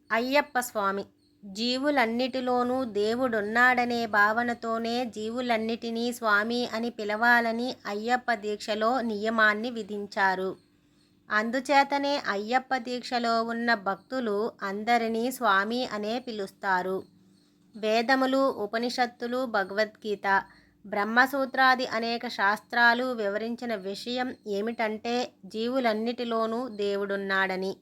అయ్యప్ప స్వామి జీవులన్నిటిలోనూ దేవుడున్నాడనే భావనతోనే జీవులన్నిటినీ స్వామి అని పిలవాలని అయ్యప్ప దీక్షలో నియమాన్ని విధించారు. అందుచేతనే అయ్యప్ప దీక్షలో ఉన్న భక్తులు అందరినీ స్వామి అనే పిలుస్తారు. వేదములు, ఉపనిషత్తులు, భగవద్గీత, బ్రహ్మసూత్రాది అనేక శాస్త్రాలు వివరించిన విషయం ఏమిటంటే జీవులన్నిటిలోనూ దేవుడున్నాడని.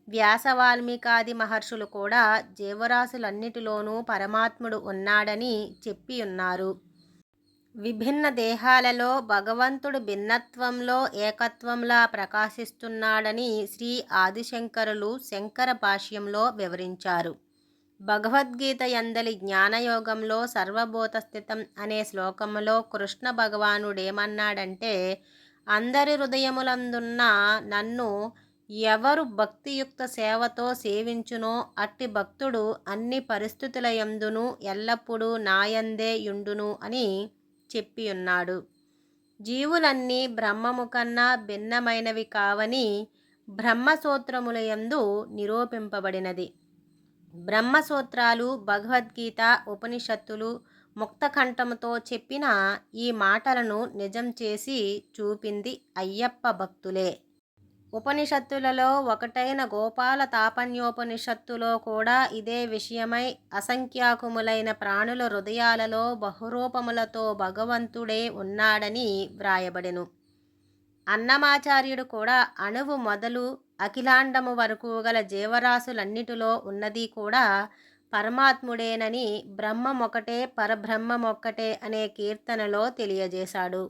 వ్యాస, వాల్మీకాది మహర్షులు కూడా జీవరాశులన్నిటిలోనూ పరమాత్ముడు ఉన్నాడని చెప్పి ఉన్నారు. విభిన్న దేహాలలో భగవంతుడు భిన్నత్వంలో ఏకత్వంలా ప్రకాశిస్తున్నాడని శ్రీ ఆదిశంకరులు శంకర భాష్యంలో వివరించారు. భగవద్గీత యందలి జ్ఞానయోగంలో సర్వభూతస్థితం అనే శ్లోకంలో కృష్ణ భగవానుడేమన్నాడంటే, అందరి హృదయములందున్న నన్ను ఎవరు భక్తియుక్త సేవతో సేవించునో అట్టి భక్తుడు అన్ని పరిస్థితుల యందును ఎల్లప్పుడూ నాయందే యుండును అని చెప్పి ఉన్నాడు. జీవులన్నీ బ్రహ్మము కన్నా భిన్నమైనవి కావని బ్రహ్మసూత్రముల యందు నిరూపింపబడినది. బ్రహ్మసూత్రాలు, భగవద్గీత, ఉపనిషత్తులు ముక్తకంఠముతో చెప్పిన ఈ మాటలను నిజం చేసి చూపింది అయ్యప్ప భక్తులే. ఉపనిషత్తులలో ఒకటైన గోపాల తాపన్యోపనిషత్తులో కూడా ఇదే విషయమై అసంఖ్యాకుములైన ప్రాణుల హృదయాలలో బహురూపములతో భగవంతుడే ఉన్నాడని వ్రాయబడెను. అన్నమాచార్యుడు కూడా అణువు మొదలు అఖిలాండము వరకు గల జీవరాశులన్నిటిలో ఉన్నది కూడా పరమాత్ముడేనని, బ్రహ్మమొకటే పరబ్రహ్మమొక్కటే అనే కీర్తనలో తెలియజేశాడు.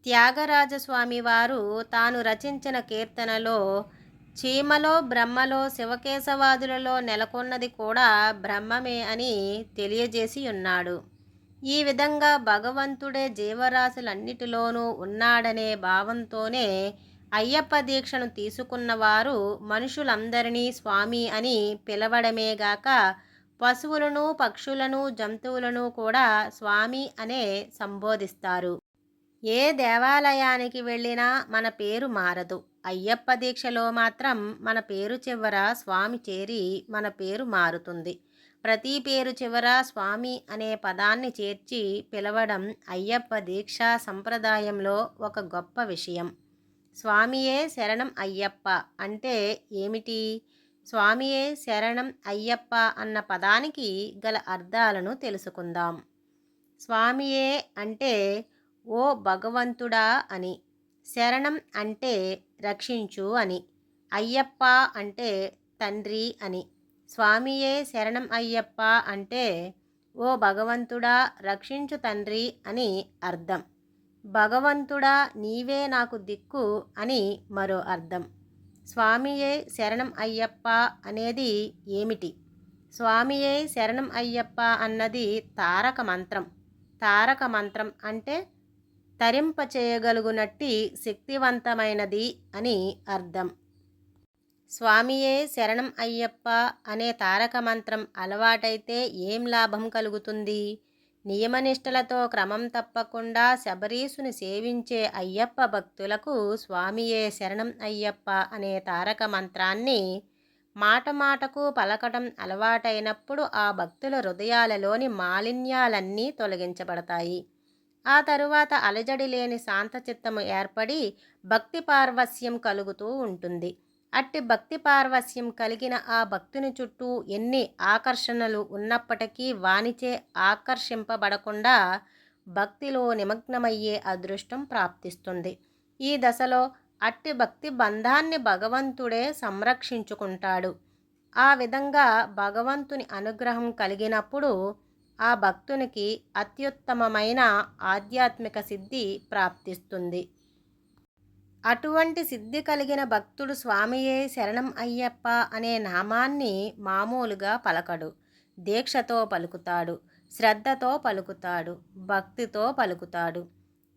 త్యాగరాజస్వామి వారు తాను రచించిన కీర్తనలో చీమలో బ్రహ్మలో శివకేశవాదులలో నెలకొన్నది కూడా బ్రహ్మమే అని తెలియజేసి ఉన్నాడు. ఈ విధంగా భగవంతుడే జీవరాశులన్నిటిలోనూ ఉన్నాడనే భావంతోనే అయ్యప్ప దీక్షను తీసుకున్నవారు మనుషులందరినీ స్వామి అని పిలవడమేగాక పశువులను, పక్షులను, జంతువులను కూడా స్వామి అనే సంబోధిస్తారు. ఏ దేవాలయానికి వెళ్ళినా మన పేరు మారదు. అయ్యప్ప దీక్షలో మాత్రం మన పేరు చివర స్వామి చేరి మన పేరు మారుతుంది. ప్రతి పేరు చివర స్వామి అనే పదాన్ని చేర్చి పిలవడం అయ్యప్ప దీక్షా సంప్రదాయంలో ఒక గొప్ప విషయం. స్వామియే శరణం అయ్యప్ప అంటే ఏమిటి? స్వామియే శరణం అయ్యప్ప అన్న పదానికి గల అర్థాలను తెలుసుకుందాం. స్వామియే అంటే ఓ భగవంతుడా అని, శరణం అంటే రక్షించు అని, అయ్యప్ప అంటే తండ్రి అని. స్వామియే శరణం అయ్యప్ప అంటే ఓ భగవంతుడా రక్షించు తండ్రి అని అర్థం. భగవంతుడా నీవే నాకు దిక్కు అని మరో అర్థం. స్వామియే శరణం అయ్యప్ప అనేది ఏమిటి? స్వామియే శరణం అయ్యప్ప అన్నది తారక మంత్రం. తారక మంత్రం అంటే తరింపచేయగలుగునట్టి శక్తివంతమైనది అని అర్థం. స్వామియే శరణం అయ్యప్ప అనే తారక మంత్రం అలవాటైతే ఏం లాభం కలుగుతుంది? నియమనిష్టలతో క్రమం తప్పకుండా శబరీసుని సేవించే అయ్యప్ప భక్తులకు స్వామియే శరణం అయ్యప్ప అనే తారక మంత్రాన్ని మాట మాటకు పలకటం అలవాటైనప్పుడు ఆ భక్తుల హృదయాలలోని మాలిన్యాలన్నీ తొలగించబడతాయి. ఆ తరువాత అలజడి లేని శాంతచిత్తము ఏర్పడి భక్తి పార్వస్యం కలుగుతూ ఉంటుంది. అట్టి భక్తి పార్వస్యం కలిగిన ఆ భక్తుని చుట్టూ ఎన్ని ఆకర్షణలు ఉన్నప్పటికీ వానిచే ఆకర్షింపబడకుండా భక్తిలో నిమగ్నమయ్యే అదృష్టం ప్రాప్తిస్తుంది. ఈ దశలో అట్టి భక్తి బంధాన్ని భగవంతుడే సంరక్షించుకుంటాడు. ఆ విధంగా భగవంతుని అనుగ్రహం కలిగినప్పుడు ఆ భక్తునికి అత్యుత్తమమైన ఆధ్యాత్మిక సిద్ధి ప్రాప్తిస్తుంది. అటువంటి సిద్ధి కలిగిన భక్తుడు స్వామియే శరణం అయ్యప్ప అనే నామాన్ని మామూలుగా పలకడు. దీక్షతో పలుకుతాడు, శ్రద్ధతో పలుకుతాడు, భక్తితో పలుకుతాడు.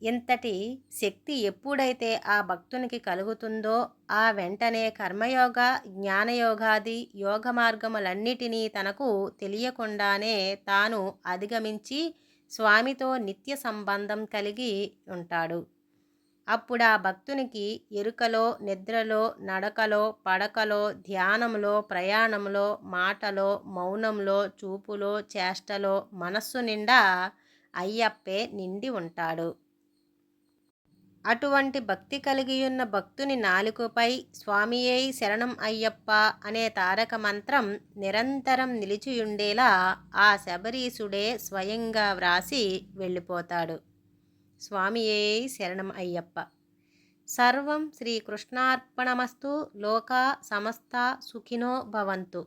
ఇంతటి శక్తి ఎప్పుడైతే ఆ భక్తునికి కలుగుతుందో ఆ వెంటనే కర్మయోగ, జ్ఞానయోగాది యోగ మార్గములన్నిటినీ తనకు తెలియకుండానే తాను అధిగమించి స్వామితో నిత్య సంబంధం కలిగి ఉంటాడు. అప్పుడా భక్తునికి ఎరుకలో, నిద్రలో, నడకలో, పడకలో, ధ్యానంలో, ప్రయాణంలో, మాటలో, మౌనంలో, చూపులో, చేష్టలో మనస్సు నిండా అయ్యప్పే నిండి ఉంటాడు. అటువంటి భక్తి కలిగియున్న భక్తుని నాలుకపై స్వామియే శరణం అయ్యప్ప అనే తారక మంత్రం నిరంతరం నిలిచియుండేలా ఆ శబరీశుడే స్వయంగా వ్రాసి వెళ్ళిపోతాడు. స్వామియే శరణం అయ్యప్ప. సర్వం శ్రీకృష్ణార్పణమస్తు. లోకా సమస్తా సుఖినో భవంతు.